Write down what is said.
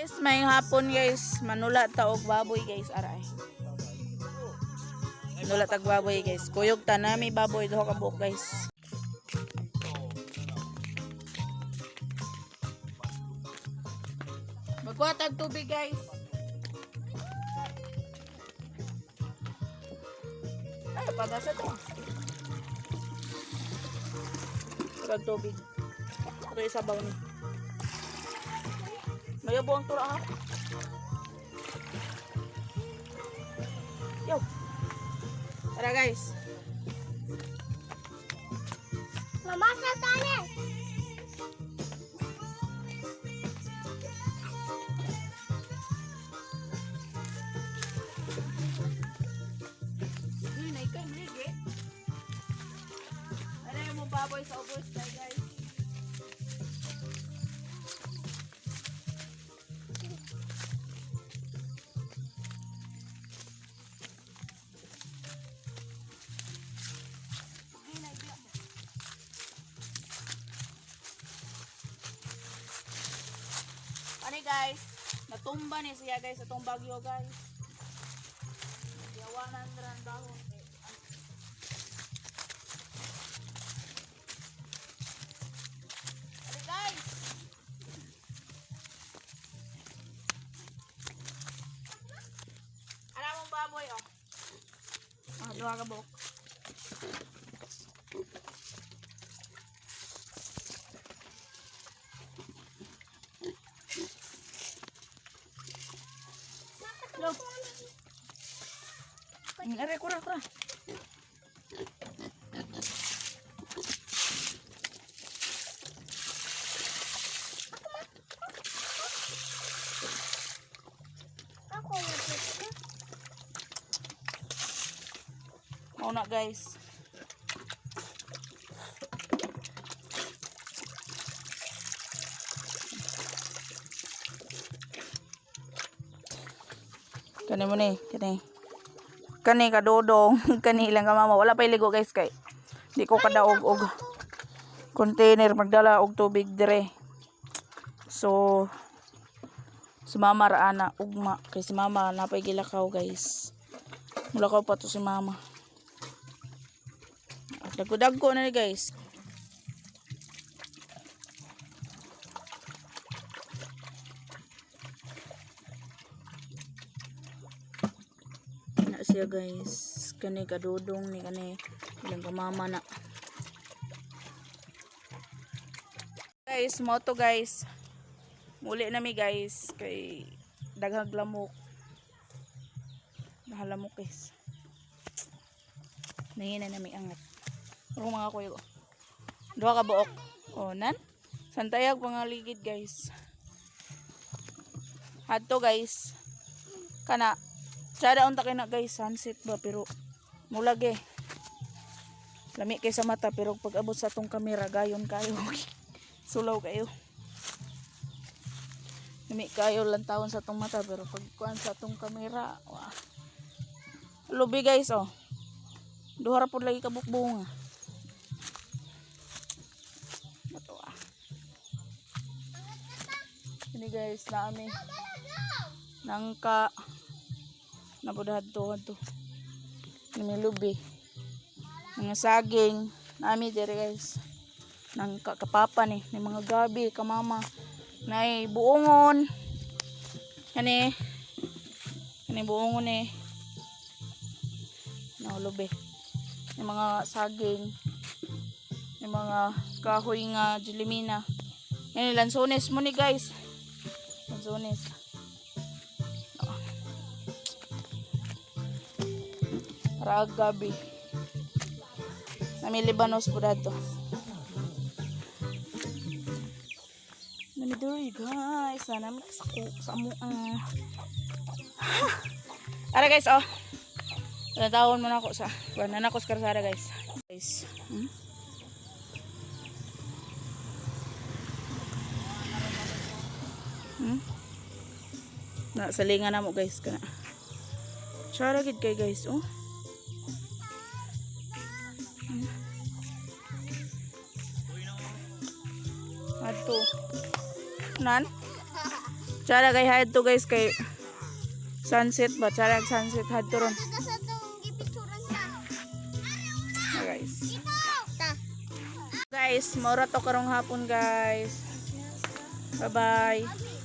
Guys, may hapon guys, manula taog baboy guys, aray. Manula tag baboy guys. Kuyog tanami baboy duha ka buok guys. Magkuha tag tubig guys. Ay, pagasa to. Tag tubig. Ito yung sabaw ni. May buong tura ha. Yo. Tara guys. Mama sa tali. Ano yung baboy sa ubos tayo guys? Ano guys? Natumba ni siya guys atong bagyo guys. Yawanan ran dahon. Ano guys? Ano mong baboy oh? Ah, duha ka buok. Lo. Are kurang. Ako na. Mau na guys. Kani mo ni, kani kadodong, kani lang ka mama. Wala pa iligo guys kay. Di ko kadaog og container magdala og tubig dire. So si mama ra ana ugma kay si mama napay gilakaw guys. Mulakaw pa to si mama. Dagko na ni guys. Na siya guys. Kani kadudong ni kani ilang kamama na. Guys, mo to guys. Muli na mi guys kay daghag lamok. Nahalamok guys. Nangina na mi angat. Pero mga kuya ko. Duha ka buok. O, nan. Santayag pangaligid guys. Hadto guys. Kana. Tsada unta na guys. Sunset ba pero mulag eh. Lami kay sa mata pero pag abot sa tong kamera gayon kayo. Sulaw kayo. Lami kayo lang tawon sa tong mata pero pag kuan sa tong kamera. Wah. Lubi guys oh. Duha ra pud lagi ka bukbunga. Ini guys, naami nangka napudad to ini lubi mga saging naami dire guys nangka kapapa ni mga gabi kamama nay buongon kani buongon ni no lubi ni mga saging ni mga kahoy nga jilimina yan lansones mo ni guys. Lansones. Raag gabi. Nami Libanos po dato. Namidoy guys. Sana sa mo. Ara guys oh. Natawon mo na ako sa. Wala na ako sa karsada guys. Guys. Na salingan na mo guys kana. Tsara gid kay guys oh. Adto. Nan? Tsara kay had to guys kay sunset ba? Tsara sunset had to ron. Ito sa itong gipicturan ka. Guys. Ta. Guys, maura to karong hapon guys. Bye-bye.